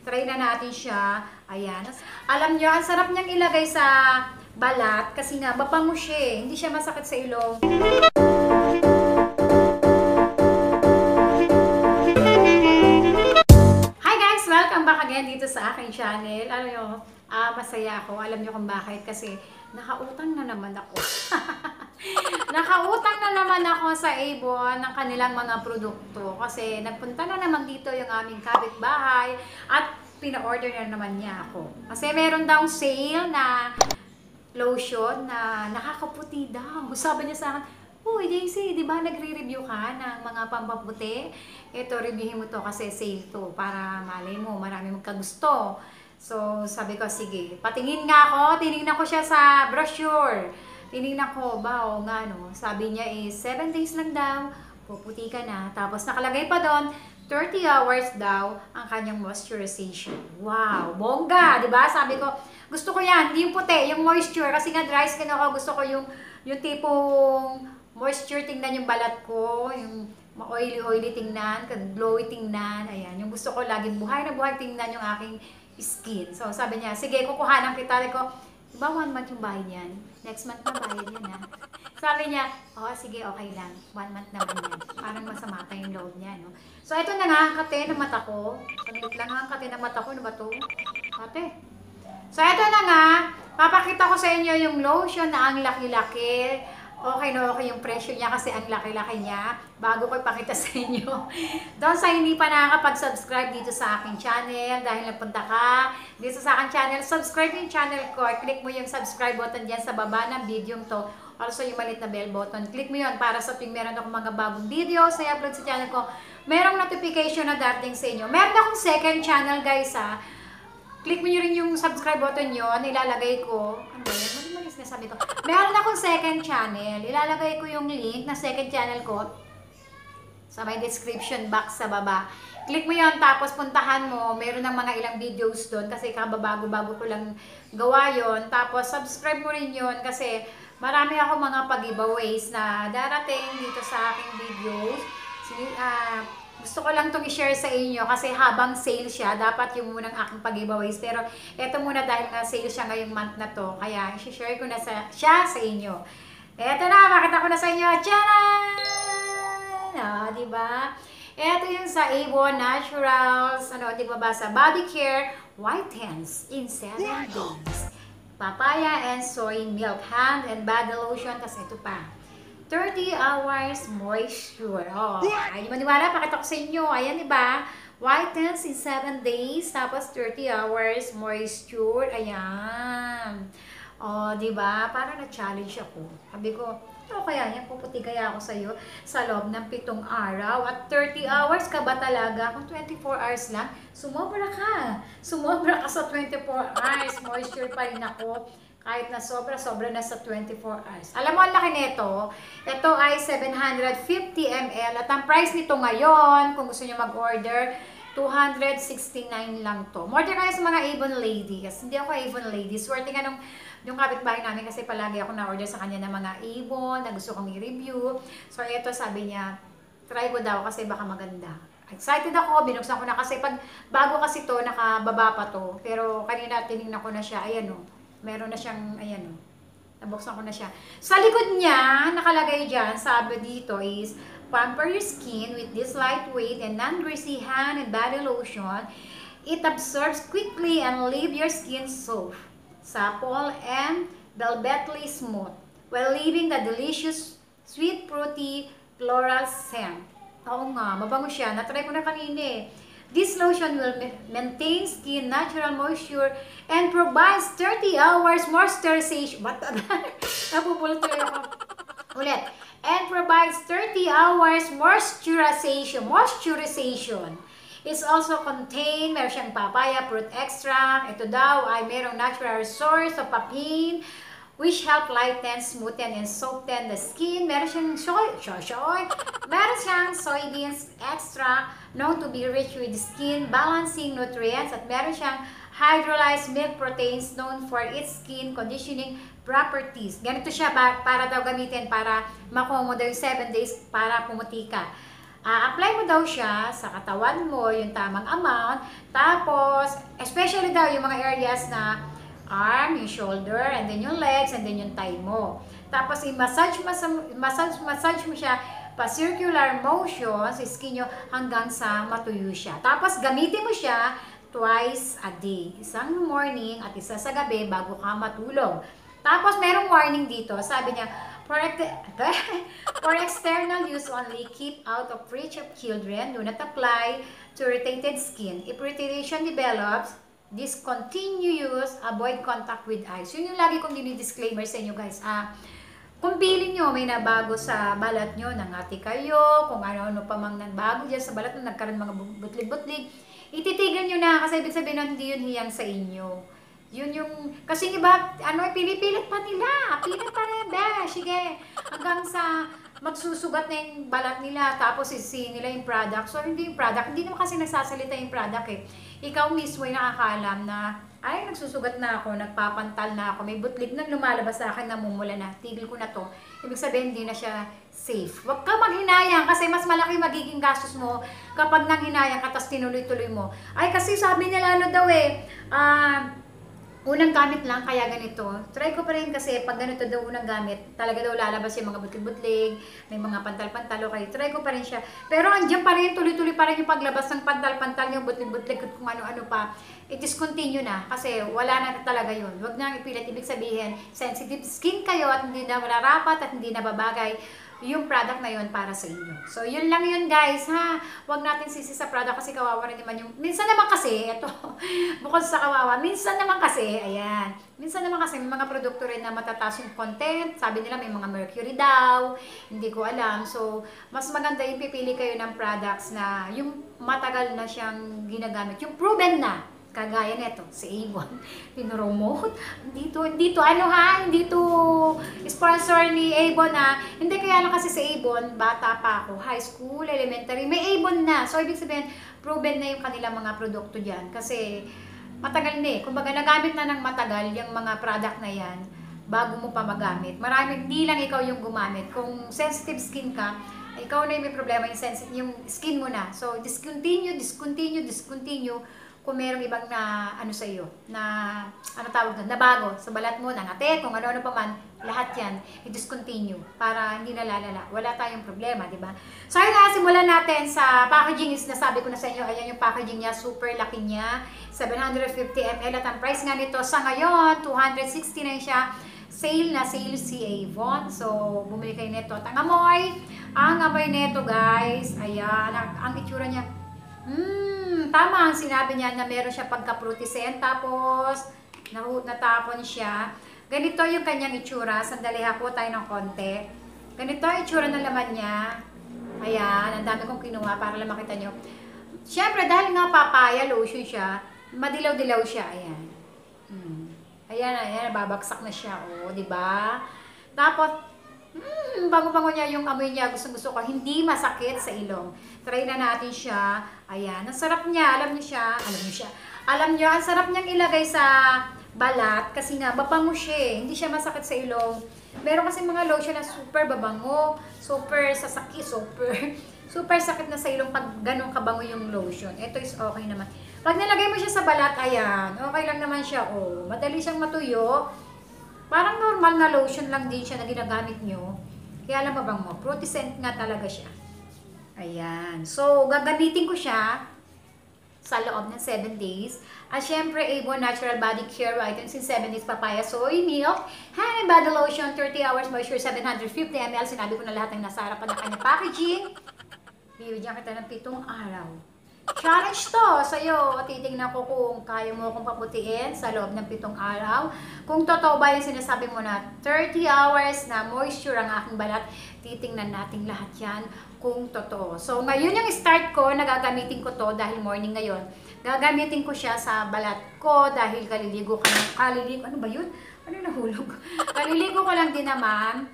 Try na natin siya. Ayan. Alam nyo, ang sarap niyang ilagay sa balat kasi nga mabango siya eh. Hindi siya masakit sa ilong. Hi guys! Welcome back again dito sa aking channel. Alam nyo, masaya ako. Alam nyo kung bakit. Kasi nakautang na naman ako. Nakautang na naman ako sa Avon ng kanilang mga produkto. Kasi nagpunta na naman dito yung aming kapitbahay at pina-order na naman niya ako. Kasi meron daw sale na lotion na nakakaputi daw. Sabi niya sa akin, "Uy, Daisy, di ba nagre-review ka ng mga pampaputi? Ito, reviewin mo to kasi sale to para malay mo, marami magkagusto." So, sabi ko, sige. Patingin nga ako, tinignan ko siya sa brochure. Tinignan ko, ba, o nga no. Sabi niya is 7 days lang daw, puputi ka na. Tapos nakalagay pa doon, 30 hours daw ang kanyang moisturization. Wow, bongga, di ba? Sabi ko, gusto ko yan, hindi yung puti, yung moisture. Kasi nga dry skin ako, gusto ko yung tipong moisture, tingnan yung balat ko, yung oily tingnan, glowy tingnan. Ayan, yung gusto ko laging buhay na buhay tingnan yung aking skin. So, sabi niya, sige, kukuhanan kita. Ko, diba 1 month yung bayad yan? Next month na bayad yan, ha? Sabi niya, oh, sige, okay lang. 1 month naman yan. Parang masama pa yung loob niya, no? So, ito na nga, ang kate ng mata ko. Saglit lang nga, ang kate ng mata ko. Ano ba ito? Kate. So, ito na nga. Papakita ko sa inyo yung lotion na ang laki-laki. Okay na okay yung presyo niya kasi ang laki-laki niya. Bago ko ipakita sa inyo. Doon sa hindi pa nakakapag-subscribe dito sa aking channel, dahil napunta ka dito sa aking channel, subscribe yung channel ko. Click mo yung subscribe button dyan sa baba ng video to. Also yung malit na bell button. Click mo yun para sa tuwing meron akong mga bagong videos na i-upload sa channel ko, merong notification na dating sa inyo. Meron akong second channel guys ha. Click mo nyo rin yung subscribe button nyo. Nilalagay ko. Ano ba yan? Malis na sabi ko. Meron akong second channel. Ilalagay ko yung link na second channel ko sa may description box sa baba. Click mo yon, tapos puntahan mo. Meron ng mga ilang videos doon kasi kababago-bago ko lang gawa yon. Tapos subscribe mo rin yon kasi marami ako mga pag-giveaways na darating dito sa aking videos. Gusto ko lang itong i-share sa inyo kasi habang sale siya, dapat yung munang aking pag-giveaways. Pero eto muna dahil nga sale siya ngayong month na to, kaya i-share ko na siya sa inyo. Eto na, makita ko na sa inyo. Tcharan! Diba? Eto yung sa Avon Naturals, diba ba, sa Body Care Whitens in 7 days. Papaya and soy milk hand and body lotion, tas ito pa. 30 hours moisture. Oh, ay, di maniwala, pakita ko sa inyo. Ayan, di ba? Whitens in 7 days, tapos 30 hours moisture. Ayan. Oh, di ba? Parang na-challenge ako. Sabi ko, kaya yan, puputi kaya ako sa iyo sa loob ng 7 araw. At 30 hours ka ba talaga? Kung 24 hours lang, sumobra ka. Sumobra ka sa 24 hours. Moisture pa rin ako. Kahit na sobra na sa 24 hours. Alam mo, ang laki nito. Ito ay 750 ml. At ang price nito ngayon, kung gusto nyo mag-order, 269 lang to. Order kayo sa mga Avon ladies. Hindi ako Avon ladies. Swerte nga yung kapitbahay namin kasi palagi ako na-order sa kanya ng mga Avon na gusto kong i-review. So, ito sabi niya, try ko daw kasi baka maganda. Excited ako, binuksan ko na kasi bago kasi to, nakababa pa to. Pero kanina tinignan ko na siya, ayan o. Meron na siyang, ayan o, nabuksan ko na siya. Sa likod niya, nakalagay dyan, sabi dito is, pamper your skin with this lightweight and non-greasy hand and body lotion. It absorbs quickly and leave your skin soft, supple, and velvetly smooth, while leaving the delicious, sweet, fruity, floral scent. Oo nga, mabango siya. Natry ko na kanina eh. This lotion will maintain skin natural moisture and provides 30 hours moisturization. What? Napupulot tuloy ako. Ulit. And provides 30 hours moisturization. It's also contained, meron siyang papaya fruit extract. Ito daw ay merong natural source of papain, which help lighten, smoothen, and soften the skin. Meron siyang meron siyang soybeans extract known to be rich with skin balancing nutrients, at meron siyang hydrolyzed milk proteins known for its skin conditioning properties. Ganito siya para daw gamitin para makomo daw yung 7 days para pumuti ka. apply mo daw siya sa katawan mo, yung tamang amount. Tapos, especially daw yung mga areas na arm, yung shoulder, and then yung legs, and then yung thigh mo. Tapos, massage mo siya pa-circular motion sa skin nyo hanggang sa matuyo siya. Tapos, gamitin mo siya twice a day. Isang morning at isa sa gabi bago ka matulog. Tapos, merong warning dito. Sabi niya, for external use only, keep out of reach of children. Do not apply to irritated skin. If irritation develops, discontinue use, avoid contact with eyes. Yun yung lagi kong dinidisclaimer sa inyo guys. Kung feeling nyo may nabago sa balat nyo, nangati kayo, kung ano-ano pa mang nagbago dyan sa balat nyo, nagkaroon mga butlig-butlig, ititigan nyo na kasi ibig sabihin na hindi yun hiyang sa inyo. Yun yung, kasi iba, pinipilit pa nila. Pilit pa rin, sige. Hanggang sa magsusugat na yung balat nila, tapos isi nila yung product. So, hindi yung product. Hindi naman kasi nagsasalita yung product eh. Ikaw mismo yung nakakaalam na, ay, nagsusugat na ako, nagpapantal na ako, may butlig na lumalabas sa akin, namumula na, tigil ko na to. Ibig sabihin, hindi na siya safe. Huwag ka maghinayang kasi mas malaki magiging gastos mo kapag nanghinayang ka, tapos tinuloy-tuloy mo. Ay, kasi sabi niya lalo daw unang gamit lang, kaya ganito. Try ko pa rin kasi pag ganito daw unang gamit, talaga daw lalabas yung mga butlig-butlig, may mga pantal-pantal, okay. Try ko pa rin siya. Pero andyan pa rin, tuloy-tuloy pa rin yung paglabas ng pantal-pantal, yung butlig-butlig, kung ano-ano pa. I-discontinue na kasi wala na talaga yun. Huwag nang ipilit, ibig sabihin, sensitive skin kayo at hindi na malarapat at hindi na babagay yung product na yun para sa inyo. So, yun lang yun guys, ha? Huwag natin sisi sa product kasi kawawa rin naman yung... Minsan naman kasi, ito, bukod sa kawawa, minsan naman kasi, ayan, minsan naman kasi may mga produkto rin na matataas yung content. Sabi nila may mga mercury daw, hindi ko alam. So, mas maganda yung pipili kayo ng products na yung matagal na siyang ginagamit. Yung proven na. Kagaya nito, si Avon. Pinromote. Dito, hindi to sponsor ni Avon Hindi kaya lang kasi si Avon, bata pa ako, high school, elementary, may Avon na. So, ibig sabihin, proven na yung kanilang mga produkto dyan. Kasi, matagal na eh. Kumbaga, nagamit na ng matagal yung mga product na yan bago mo pa magamit. Marami, hindi lang ikaw yung gumamit. Kung sensitive skin ka, ikaw na yung may problema, yung skin mo na. So, discontinue, kung merong ibang na sa iyo na tawag doon, na bago sa balat mo, nangate, kung ano-ano pa man, lahat yan i-discontinue para hindi na lalala. Wala tayong problema, di ba? So ayun na, simulan natin sa packaging. Is nasabi ko na sa inyo, ayan yung packaging niya, super laki niya, 750 ml at ang price nga nito sa ngayon 269 siya. Sale si Avon. So bumili kayo nito. At ang amoy nito guys, ayan, ang itsura niya. Tama ang sinabi niya na meron siya pagka-fruticent, tapos natapon siya. Ganito yung kanyang itsura. Sandali, hako tayo ng konti. Ganito ang itsura ng laman niya. Ayan, ang dami kong kinuha para lang makita nyo. Siyempre, dahil nga papaya, lotion siya, madilaw-dilaw siya. Ayan. Ayan, babagsak na siya. O, diba? Tapos, bango-bango niya yung amoy niya. Gusto ko. Hindi masakit sa ilong. Try na natin siya. Ayan. Ang sarap niya. Alam niyo, ang sarap niyang ilagay sa balat. Kasi nga, babango siya eh. Hindi siya masakit sa ilong. Meron kasi mga lotion na super babango. Super sasakit. Super sakit na sa ilong pag ganun kabango yung lotion. Ito is okay naman. Pag nilagay mo siya sa balat, ayan. Okay lang naman siya. Oh, madali siyang matuyo. Parang normal na lotion lang din siya na ginagamit nyo. Kaya alam mo bang mo, fruticent nga talaga siya. Ayan. So, gagamitin ko siya sa loob ng 7 days. At syempre, Avon Natural Body Care Whitens in 7 days, papaya, soy milk, hand and body lotion, 30 hours moisture, 750 ml. Sinabi ko na lahat ng nasa harapan ng kanyang packaging. Bibigyan kita ng 7 araw. Challenge to sa'yo. Titingnan ko kung kaya mo akong paputiin sa loob ng 7 araw. Kung totoo ba yung sinasabi mo na 30 hours na moisture ang aking balat, titingnan natin lahat yan kung totoo. So, ngayon yung start ko, nagagamitin ko to dahil morning ngayon. Gagamitin ko siya sa balat ko dahil kaliligo ko lang. Ano ba yun? Ano yung nahulog? Kaliligo ko lang din naman.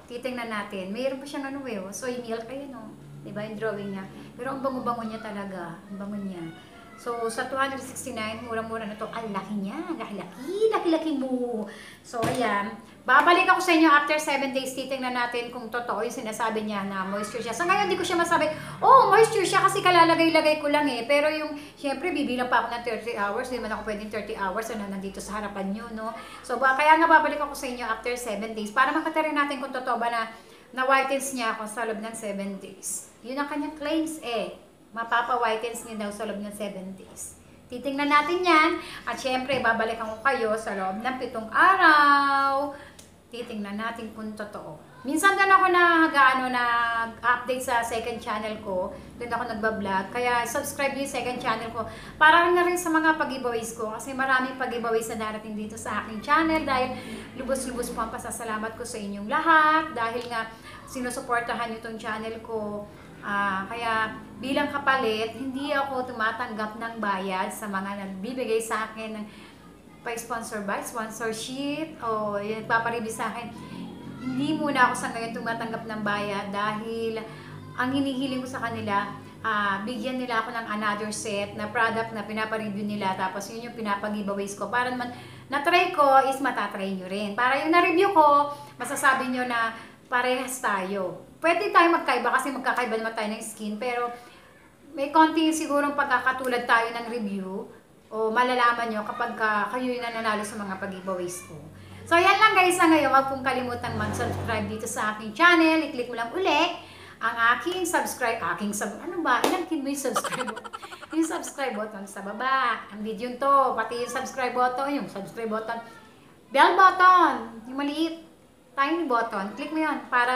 Titingnan natin. Mayroon pa siyang soy milk. Ayun o. Diba yung drawing niya? Pero ang bango-bango niya talaga. Ang bango niya. So, sa 269, murang-mura na to. Ang laki niya. Laki-laki mo. So, ayan. Babalik ako sa inyo after 7 days. Titingnan natin kung totoo yung sinasabi niya na moisture siya. Sa ngayon, hindi ko siya masabi, oh, moisture siya kasi kalalagay-lagay ko lang eh. Pero yung, syempre, bibilang pa ako ng 30 hours. Hindi man ako pwedeng 30 hours na nandito sa harapan nyo, no? So, kaya nga babalik ako sa inyo after 7 days para makatarin natin kung totoo ba na whitens niya ako sa loob ng 7 days. Yun ang kanyang claims eh. Mapapa-whitens niya daw sa loob ng 7 days. Titingnan natin yan. At syempre, babalikan ko kayo sa loob ng 7 araw. Titingnan natin kung totoo. Minsan doon ako nag-update sa second channel ko. Doon ako nagbablog. Kaya subscribe yung second channel ko. Para na rin sa mga pag-giveaways ko. Kasi maraming pag-giveaways na darating dito sa aking channel. Dahil lubos-lubos po ang pasasalamat ko sa inyong lahat. Dahil nga sinusuportahan nyo itong channel ko. Kaya bilang kapalit, hindi ako tumatanggap ng bayad sa mga nagbibigay sa akin ng pa-sponsor ba, sponsorship o nagpapareview sa akin. Hindi muna ako sa ngayon tumatanggap ng bayad dahil ang hinihiling ko sa kanila, bigyan nila ako ng another set na product na pinapareview nila, tapos yun yung pinapag-giveaways ko para naman na-try ko is matatry nyo rin. Para yung na-review ko, masasabi nyo na parehas tayo. Pwede tayo magkaiba kasi magkakaiba naman tayo ng skin, pero may konti sigurong pagkakatulad tayo ng review o malalaman nyo kapag kayo yung nananalo sa mga pag-giveaways ko. So, yan lang guys sa ngayon. Huwag pong kalimutan mag-subscribe dito sa aking channel. I-click mo lang uli ang aking ano ba? Ilangkin mo yung subscribe button. Yung subscribe button sa baba. Ang video to, pati yung subscribe button, bell button, yung maliit, tiny button. Click mo yun para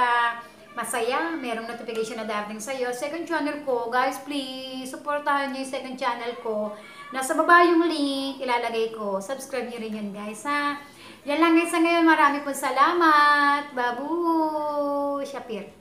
masaya, merong notification na darating sa'yo. Second channel ko, guys, please, supportahan nyo yung second channel ko. Nasa baba yung link, ilalagay ko. Subscribe nyo rin yun, guys, ha? Yan lang, guys, sa ngayon. Marami pong salamat. Babu! Shapir.